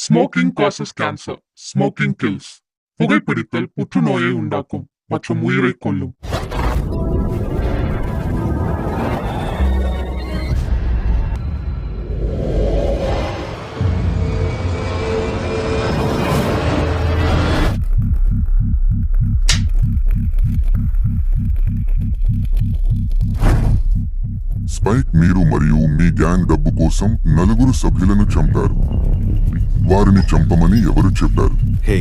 Smoking causes cancer. Smoking kills. புகைப்பிடித்தல் புற்றுநோயை உண்டாக்கும் மற்றும் உயிரை கொல்லும். స్పైక్ మీరు మరియు మీ గ్యాంగ్ డబ్బు కోసం నలుగురు సభ్యులను చంపారు. వారిని చంపమని ఎవరు చెప్పారు? హే,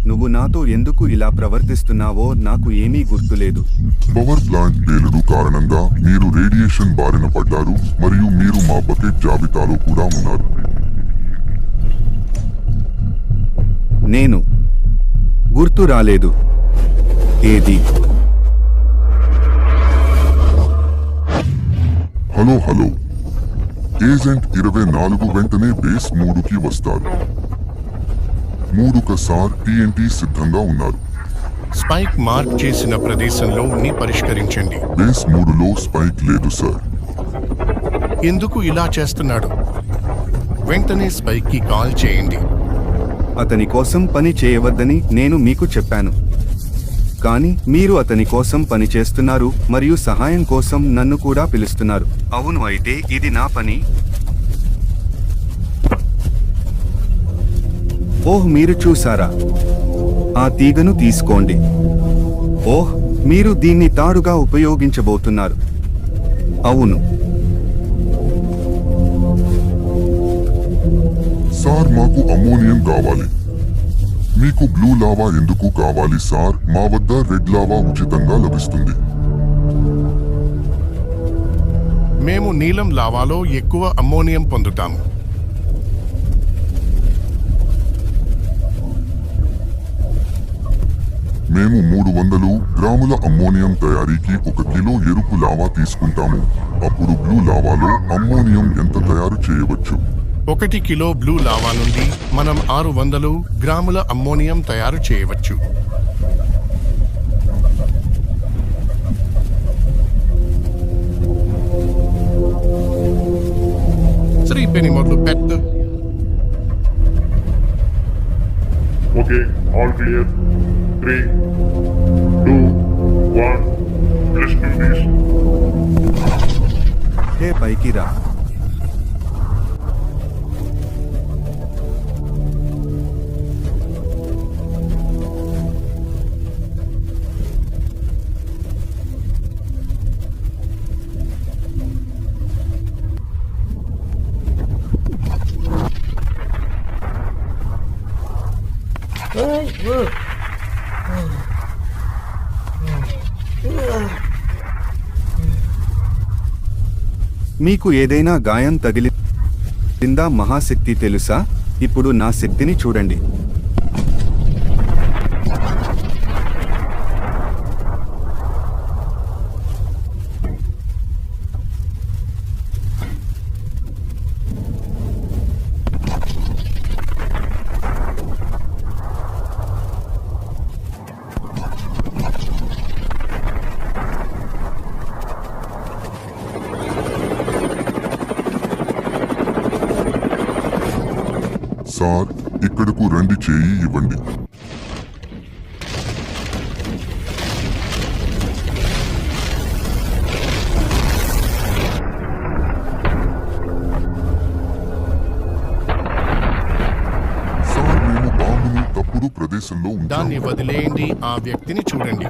నువ్వు నాతో ఎందుకు ఇలా ప్రవర్తిస్తున్నావో నాకు ఏమీ గుర్తులేదు. పవర్ ప్లాంట్ పేలుడు కారణంగా మీరు రేడియేషన్ బారిన పడ్డారు మరియు మీరు మా బకెట్ జాబితాలో కూడా ఉన్నారు. నేను గుర్తు రాలేదు. ఏది? హలో ఏజెంట్ 24 వెంటనే బేస్ 3కి వస్తారు. 3 సార్ టీఎన్టీ సిద్ధంగా ఉన్నారు. స్పైక్ మార్క్ చేసిన ప్రదేశంలో పరిష్కరించండి. బేస్ 3లో స్పైక్ లేదు సార్. ఎందుకు ఇలా చేస్తున్నాడు? వెంటనే స్పైక్ కి కాల్ చేయండి. అతని కోసం పని చేయవద్దని నేను మీకు చెప్పాను, కానీ మీరు అతని కోసం పని చేస్తున్నారు మరియు సహాయం కోసం నన్ను కూడా పిలుస్తున్నారు. అవును, అయితే ఇది నా పని. ఓహ్, మీరు చూసారా? ఆ తీగను తీసుకోండి. ఓహ్, మీరు దీన్ని తాడుగా ఉపయోగించబోతున్నారు. అవును సార్, మాకు అమ్మోనియం కావాలి. మీకు బ్లూ లావా ఎందుకు కావాలి సార్? మా వద్ద రెడ్ లావా ఉచితంగా లభిస్తుంది. మేము నీలం లావాలో ఎక్కువ అమ్మోనియం పొందుతాము. మేము 300 గ్రాముల అమ్మోనియం తయారీకి 1 కిలో ఎరుపు లావా తీసుకుంటాము. అప్పుడు బ్లూ లావాలో అమ్మోనియం ఎంత తయారు చేయవచ్చు? 1 కిలో బ్లూ లావా నుండి మనం 600 గ్రాముల అమ్మోనియం తయారు చేయవచ్చు. శ్రీపెని మొదలు పెట్టు. Okay, all clear. 3, 2, 1. Let's do this. హే, పైకి రా. మీకు ఏదైనా గాయం తగిలిందా? మహాశక్తి తెలుసా? ఇప్పుడు నా శక్తిని చూడండి. సార్, ఇక్కడకు రండి, చేయి ఇవ్వండి. సార్, మేము బాంబును తప్పుడు ప్రదేశంలో దాన్ని ఉంచాము. వదిలేయండి. ఆ వ్యక్తిని చూడండి.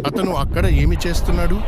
అతను అక్కడ ఏమి చేస్తున్నాడు?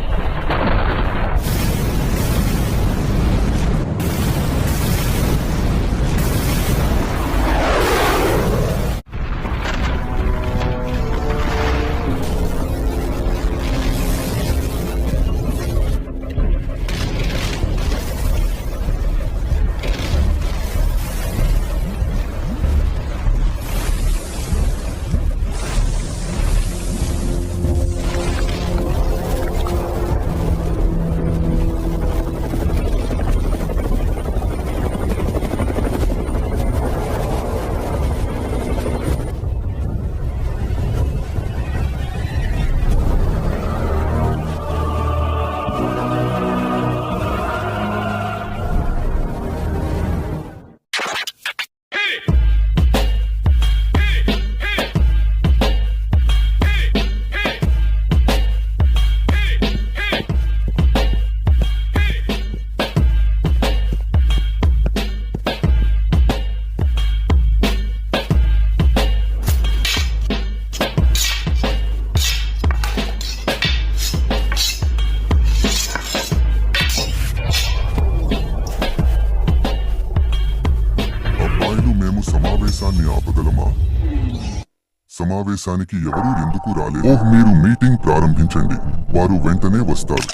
సమావేశానికి ఎవరూ ఎందుకు రాలేదు? ఓహ్, మీరు మీటింగ్ ప్రారంభించండి, వారు వెంటనే వస్తారు.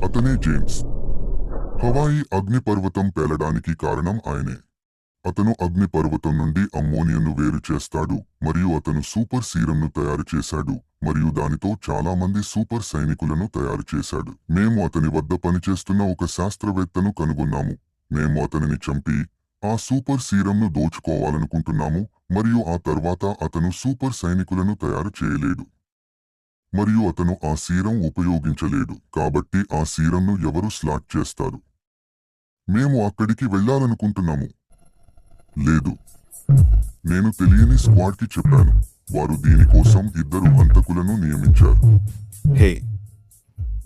అతనే జేమ్స్. హవాయి అగ్నిపర్వతం పేలడానికి కారణం ఆయనే. అతను అగ్నిపర్వతం నుండి అమ్మోనియాను వేరు చేస్తాడు మరియు అతను సూపర్ సీరంను తయారు చేశాడు మరియు దానితో చాలా మంది సూపర్ సైనికులను తయారు చేశాడు. మేము అతని వద్ద పనిచేస్తున్న ఒక శాస్త్రవేత్తను కనుగొన్నాము. మేము అతనిని చంపి ఆ సూపర్ సీరంను దోచుకోవాలనుకుంటున్నాము మరియు ఆ తర్వాత అతను సూపర్ సైనికులను తయారు చేయలేడు మరియు అతను ఆ సీరం ఉపయోగించలేడు. కాబట్టి ఆ సీరంను ఎవరు స్లాట్ చేస్తారు? మేము అక్కడికి వెళ్ళాలనుకుంటున్నాము. లేదు, నేను తెలియని స్క్వాడ్కి చెప్పాను. వారు దీనికోసం 2 హంతకులను నియమించారు. హే,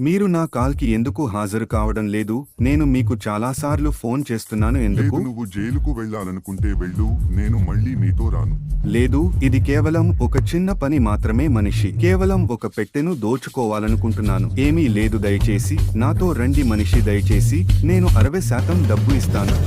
మీరు నా కాల్కి ఎందుకు హాజరు కావడం లేదు? నేను మీకు చాలాసార్లు ఫోన్ చేస్తున్నాను. ఎందుకు? నువ్వు జైలుకు వెళ్ళాలనుకుంటే వెళ్ళు, నేను మళ్ళీ నీతో రాను. లేదు, ఇది కేవలం ఒక చిన్న పని మాత్రమే. మనిషి కేవలం ఒక పెట్టెను దోచుకోవాలనుకుంటున్నాను. ఏమీ లేదు, దయచేసి నాతో రండి. మనిషి, దయచేసి నేను 60% డబ్బు ఇస్తాను.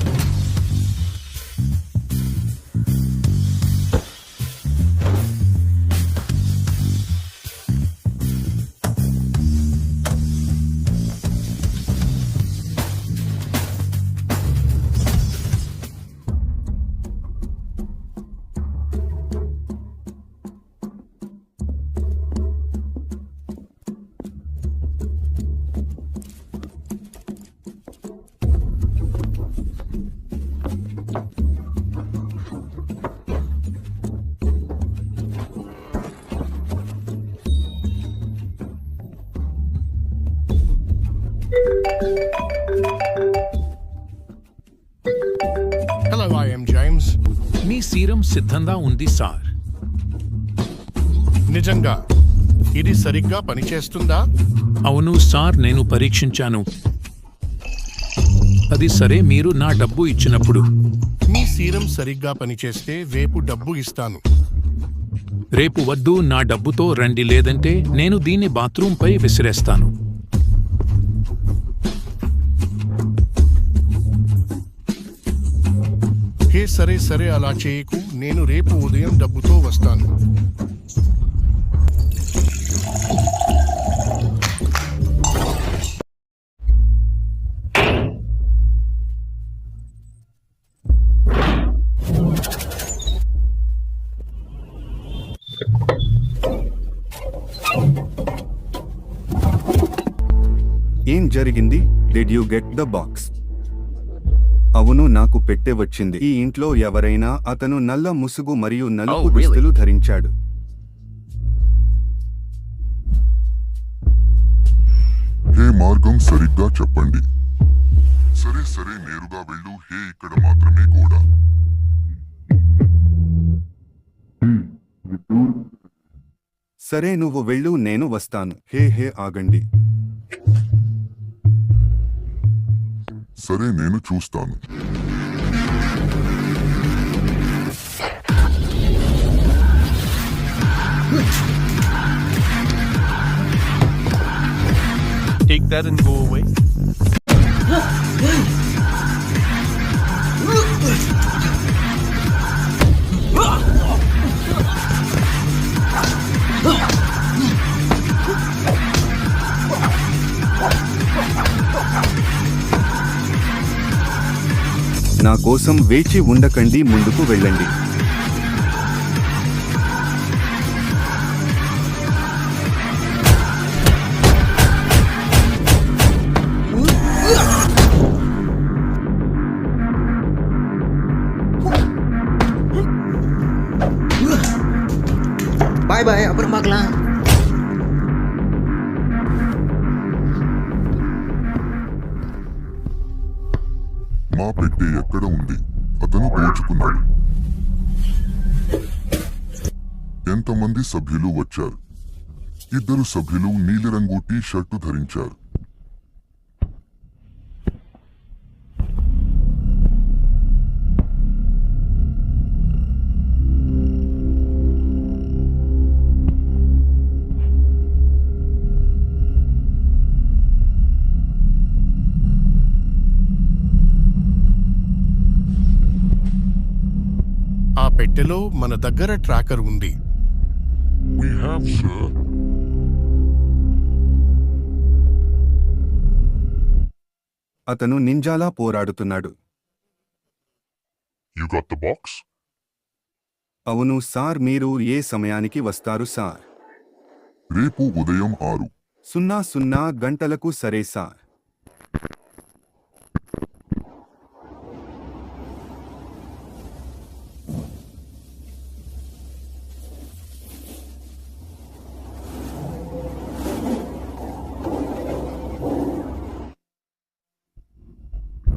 Hello, I'm James. Me serum సిద్ధంగా ఉంది సార్. నిజంగా ఇది సరిగ్గా పనిచేస్తుందా? అవును సార్, నేను పరీక్షించాను. అది సరే, మీరు నా డబ్బు ఇచ్చినప్పుడు. మీ సీరం సరిగ్గా పనిచేస్తే రేపు డబ్బు ఇస్తాను. రేపు వద్దు, నా డబ్బుతో రండి, లేదంటే నేను దీన్ని బాత్రూంపై విసిరేస్తాను. హే, సరే సరే, అలా చేయకు. నేను రేపు ఉదయం డబ్బుతో వస్తాను. ఏం జరిగింది? Did you get the box? అవును, నాకు పెట్టె వచ్చింది. ఈ ఇంట్లో ఎవరైనా? అతను నల్ల ముసుగు మరియు నలుపు దుస్తులు ధరించాడు. హే, మార్గం సరిగ్గా చెప్పండి. సరే సరే, నేరుగా వెళ్ళు. హే, ఇక్కడ మాత్రమే గోడ. సరే, నువ్వు వెళ్ళు, నేను వస్తాను. హే హే, ఆగండి. సరే, నేను చూస్తాను. Take that and go away. నా కోసం వేచి ఉండకండి, ముందుకు వెళ్ళండి. பாய் பாய், அப்புறம் பார்க்கலாம். మా పెట్టె ఎక్కడ ఉంది? అతను దోచుకున్నాడు. ఎంతమంది సభ్యులు వచ్చారు? 2 సభ్యులు నీలిరంగు టీ షర్టు ధరించారు. పెట్టెలో మన దగ్గర ట్రాకర్ ఉంది. We have, sir. అతను నింజాలా పోరాడుతున్నాడు. You got the box? అవును సార్, మీరు ఏ సమయానికి వస్తారు సార్? రేపు ఉదయం 6:00 గంటలకు సరే సార్.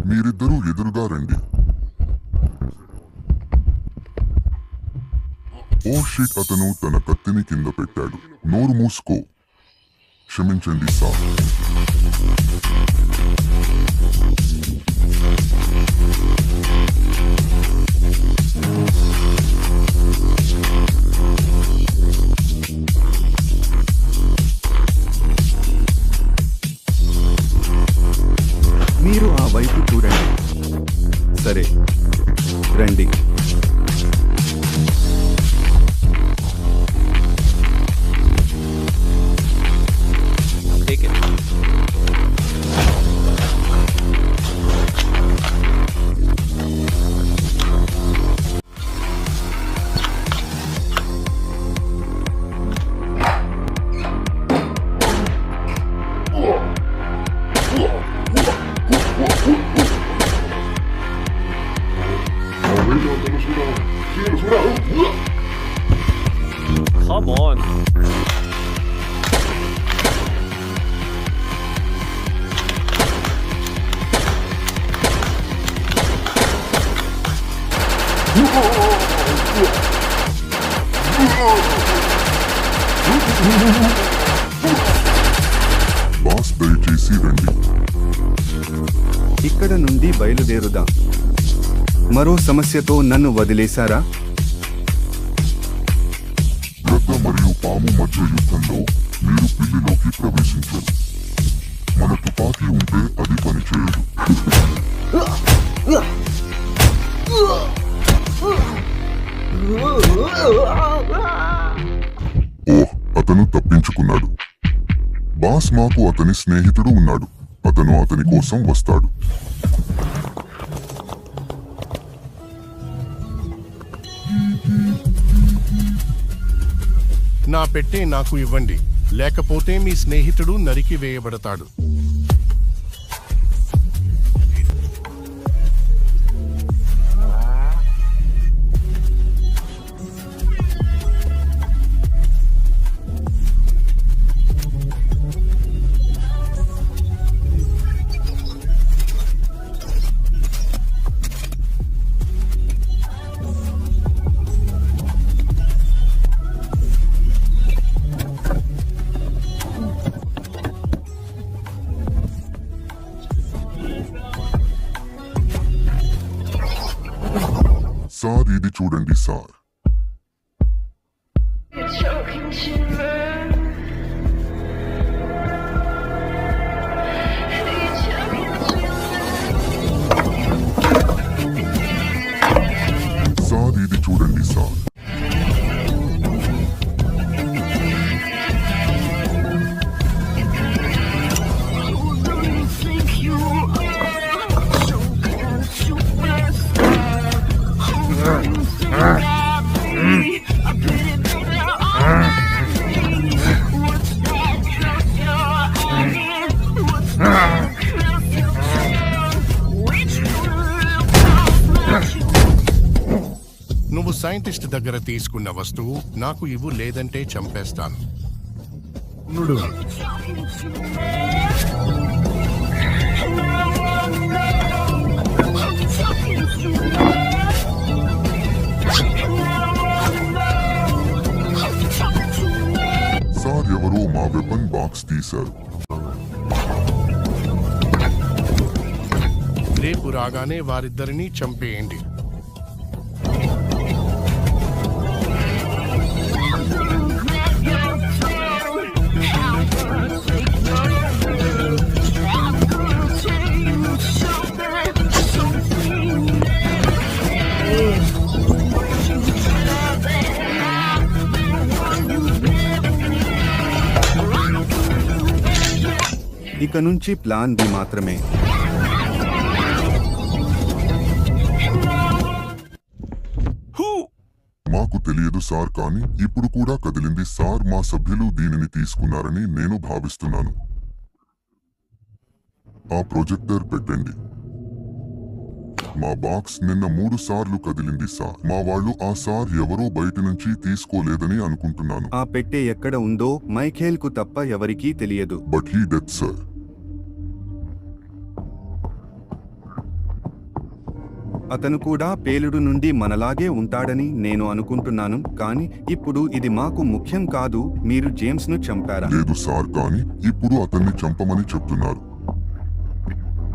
మీరిద్దరూ ఎదురుగా రండి. ఓ షిట్, అతను తన కత్తిని కింద పెట్టాడు. నోరు మూసుకో. క్షమించండి సార్. మీరు ఆ వైపు చూడండి. సరే రండి. Take it. Come on. Boss, దయచేసి రండి. ఇక్కడ నుండి బయలుదేరుదాం. మరో సమస్యతో నన్ను వదిలేశారా? గద్ద మరియు పాము మధ్య యుద్ధంలో మీరు పిల్లిలోకి ప్రవేశించారు. మన తుపాకీ ఉంటే అది పనిచేయదు. ఓహ్, అతను తప్పించుకున్నాడు. బాస్, మాకు అతని స్నేహితుడు ఉన్నాడు. అతను అతని కోసం వస్తాడు. నా పెట్టె నాకు ఇవ్వండి, లేకపోతే మీ స్నేహితుడు నరికి వేయబడతాడు. సార్, ఇది చూడండి సార్. సార్, ఇది చూడండి సార్. నువ్వు సైంటిస్ట్ దగ్గర తీసుకున్న వస్తువు నాకు ఇవ్వు, లేదంటే చంపేస్తాను. సార్, ఎవరో మా వెపన్ బాక్స్ తీశారు. రేపు రాగానే వారిద్దరినీ చంపేయండి. ఇక నుంచి ప్లాన్ బి మాత్రమే. మాకు తెలియదు సార్, కానీ ఇప్పుడు కూడా కదిలింది సార్. మా సభ్యులు దీనిని తీసుకున్నారని నేను భావిస్తున్నాను. ఆ ప్రొజెక్టర్ పెట్టండి. మా బాక్స్ నిన్న 3 సార్లు కదిలింది సార్. మా వాళ్ళు ఆ సార్ ఎవరో బయట నుంచి తీసుకోలేదని అనుకుంటున్నాను. ఆ పెట్టె ఎక్కడ ఉందో మైఖేల్కు తప్ప ఎవరికీ తెలియదు. But he did sir. అతను కూడా పేలుడు నుండి మనలాగే ఉంటాడని నేను అనుకుంటున్నాను, కానీ ఇప్పుడు ఇది మాకు ముఖ్యం కాదు. మీరు జేమ్స్ను చంపారా? లేదు సార్, కానీ ఇప్పుడు అతన్ని చంపమని చెప్తున్నారు.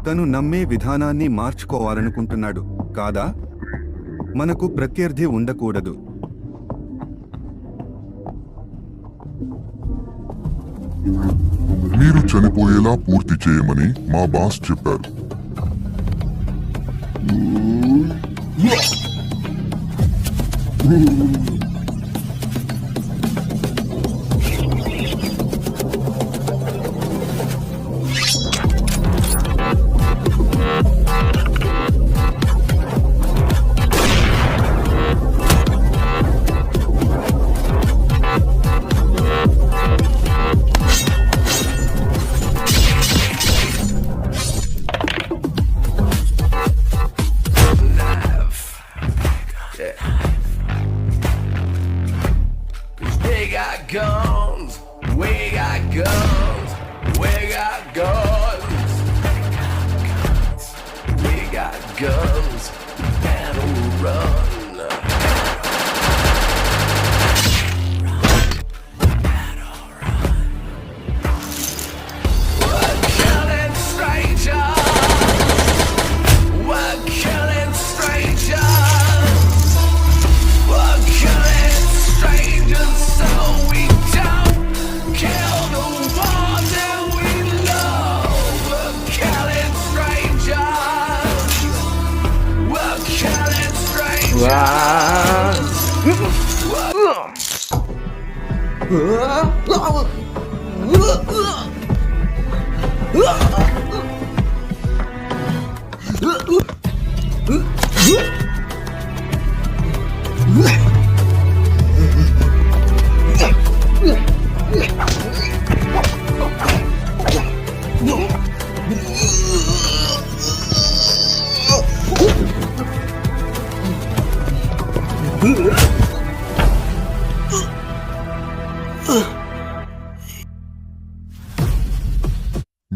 తను నమ్మే విధానాన్ని మార్చుకోవాలనుకుంటున్నాడు కాదా? మనకు ప్రత్యర్థి ఉండకూడదు. మీరు చనిపోయేలా పూర్తి చేయమని మా బాస్ చెప్పారు. They got guns, we got guns, we got guns, we got guns, and we'll run. We're killing strangers, we're killing strangers, we're killing strangers so we don't kill the ones that we love. We're killing strangers. We're killing strangers.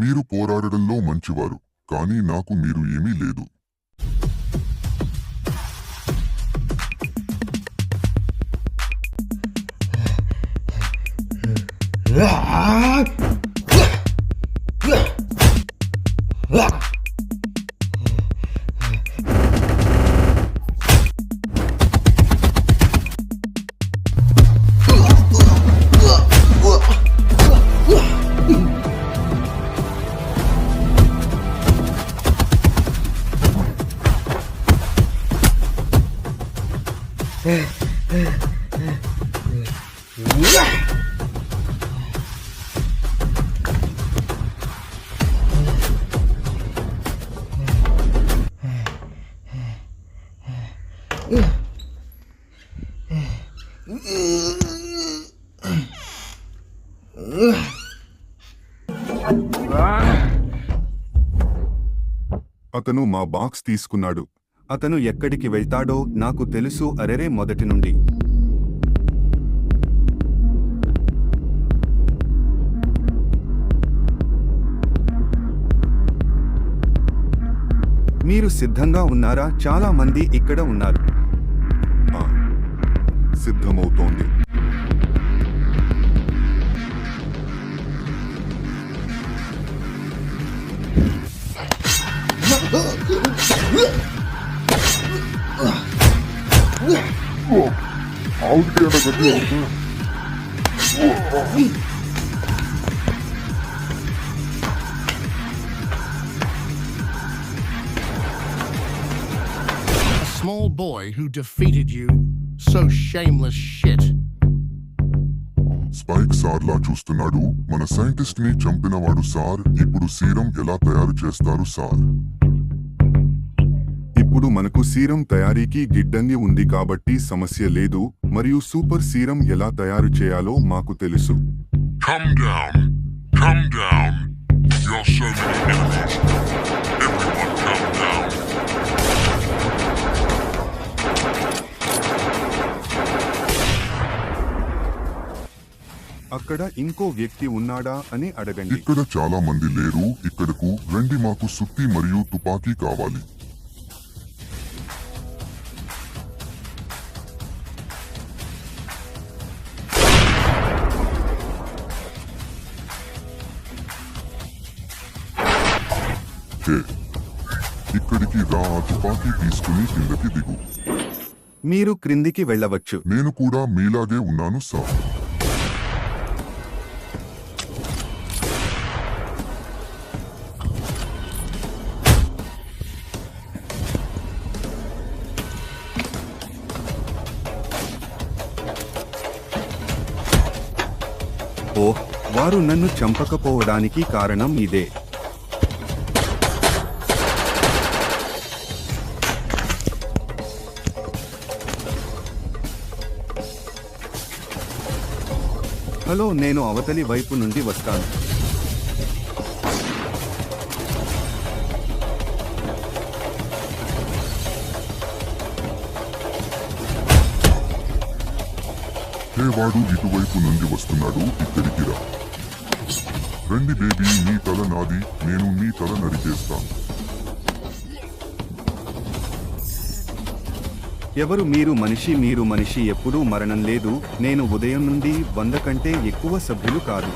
మీరు పోరాడడంలో మంచివారు, కానీ నాకు మీరు ఏమీ లేదు. అతను మా box తీసుకున్నాడు. అతను ఎక్కడికి వెళ్తాడో నాకు తెలుసు. అరెరే, మొదటి నుండి మీరు సిద్ధంగా ఉన్నారా? చాలా మంది ఇక్కడ ఉన్నారు. ఆ, సిద్ధమవుతోంది. A small boy who defeated you. So shameless shit. Spike sir లా చూస్తున్నాడు. మన సైంటిస్ట్ ని చంపినవాడు సార్. ఇప్పుడు సీరం ఎలా తయారు చేస్తారు సార్? ఇప్పుడు మనకు సీరం తయారీకి గిడ్డంగి ఉంది కాబట్టి సమస్య లేదు, మరియు సూపర్ సీరం ఎలా తయారు చేయాలో మాకు తెలుసు. Come down. Come down. You're so many enemies. Everyone come down. అక్కడ ఇంకో వ్యక్తి ఉన్నాడా అని అడగండి. ఇక్కడ చాలా మంది లేరు. ఇక్కడకు రండి, మాకు సుత్తి మరియు తుపాకీ కావాలి. హే, ఇక్కడికి రా, ఆ తుపాకీ తీసుకుని కిందకి దిగు. మీరు క్రిందికి వెళ్ళవచ్చు. నేను కూడా మీలాగే ఉన్నాను సార్. ఓహ్, వారు నన్ను చంపకపోవడానికి కారణం ఇదే. హలో, నేను అవతలి వైపు నుండి వస్తాను. హే, వాడు ఇటువైపు నుండి వస్తున్నాడు. ఇక్కడికి రా. రండి బేబీ, నీ తల నాది. నేను నీ తల నరికేస్తాను. ఎవరు మీరు? మనిషి ఎప్పుడూ మరణం లేదు. నేను ఉదయం నుండి 100 కంటే ఎక్కువ సభ్యులు కాదు.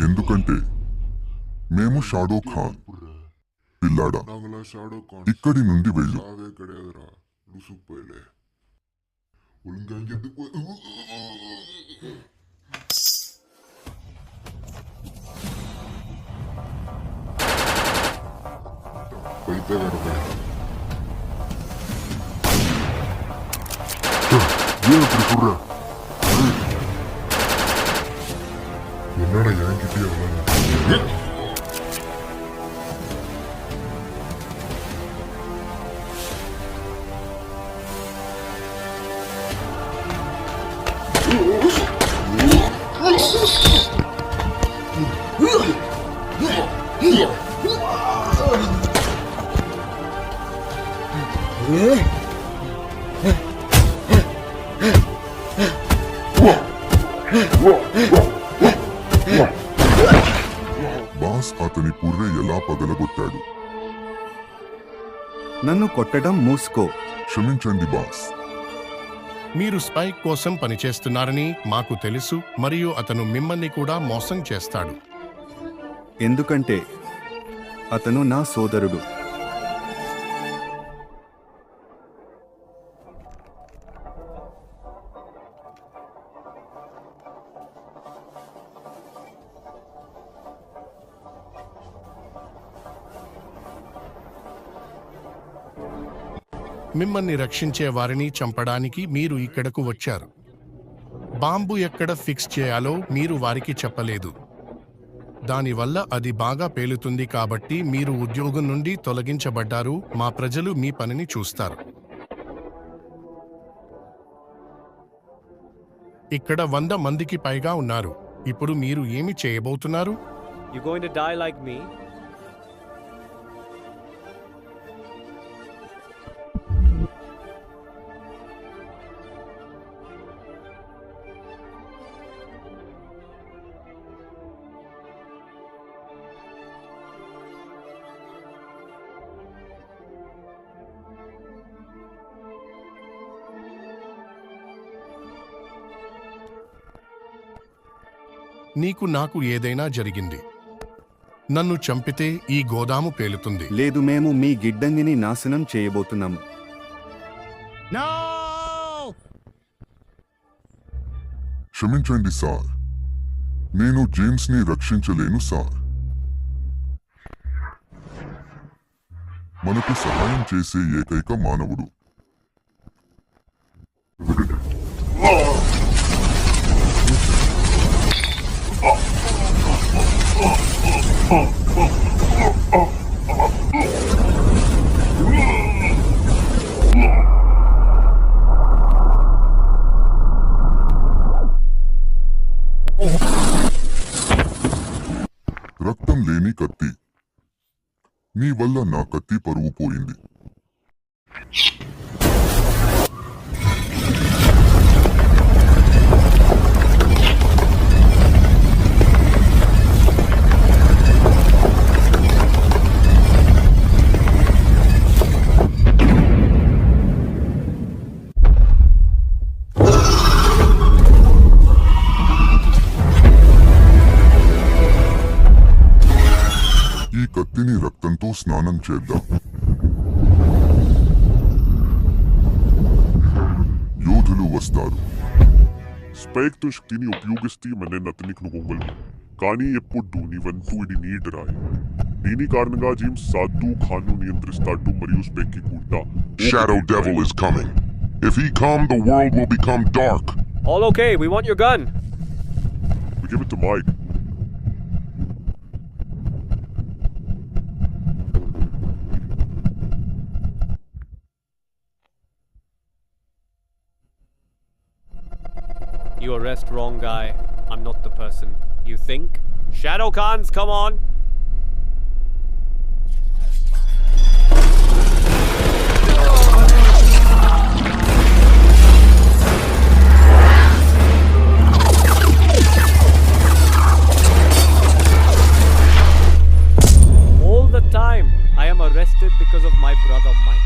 ఎందుకంటే మేము షాడో ఖాన్. పిల్లాడా, ఇక్కడి నుండి వెళ్ళు. என்னடா என்கிட்டே எவ்வளவு బాస్ అతని పుర్రె ఎలా పగలగొట్టాడు? నన్ను కొట్టడం మూసుకో. క్షమించండి బాస్. మీరు స్పైక్ కోసం పనిచేస్తున్నారని మాకు తెలుసు, మరియు అతను మిమ్మల్ని కూడా మోసం చేస్తాడు. ఎందుకంటే అతను నా సోదరుడు. మిమ్మల్ని రక్షించే వారిని చంపడానికి మీరు ఇక్కడకు వచ్చారు. బాంబు ఎక్కడ ఫిక్స్ చేయాలో మీరు వారికి చెప్పలేదు. దానివల్ల అది బాగా పేలుతుంది కాబట్టి మీరు ఉద్యోగం నుండి తొలగించబడ్డారు. మా ప్రజలు మీ పనిని చూస్తారు. ఇక్కడ 100 మందికి పైగా ఉన్నారు. ఇప్పుడు మీరు ఏమి చేయబోతున్నారు? You going to die like me? నీకు నాకు ఏదైనా జరిగింది. నన్ను చంపితే ఈ గోదాము పేలుతుంది. లేదు, మేము మీ గిడ్డంగిని నాశనం చేయబోతున్నాము. క్షమించండి సార్, నేను జేమ్స్ ని రక్షించలేను సార్. మనకు సహాయం చేసే ఏకైక మానవుడు. రక్తం లేని కత్తి. నీ వల్ల నా కత్తి పరువు పోయింది. ఈ కత్తిని రక్తంతో స్నానం చేద్దాం. యోధులు వస్తారు. స్పైక్తో శక్తిని ఉపయోగిస్తే మన అతనికి నువ్వు కానీ ఎప్పుడు నీవంతూ ఇది నీడరాయి. దీని కారణంగా జేమ్స్ సాధు ఖాన్ను నియంత్రిస్తాడు మరియు స్పెక్కి కూడా Shadow Devil is coming. If he come, the world will become dark. All okay, we want your gun. We give it to Mike. You arrest wrong guy. I'm not the person you think. Shadow Khans, come on. All the time, I am arrested because of my brother Mike.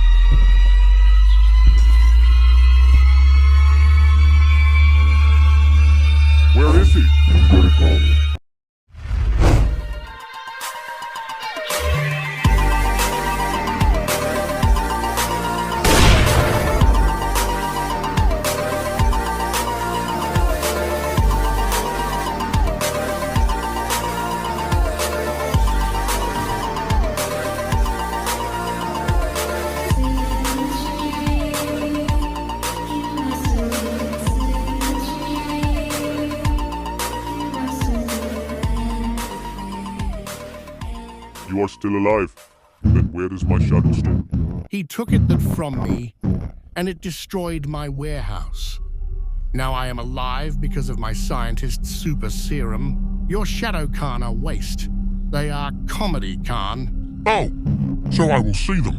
Where is he? You are still alive. Then where is my shadow stone? He took it from me, and it destroyed my warehouse. Now I am alive because of my scientist's super serum. Your Shadow Khan are waste. They are comedy, Khan. Oh, so I will see them.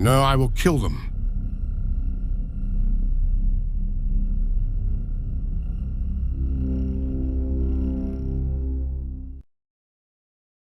No, I will kill them.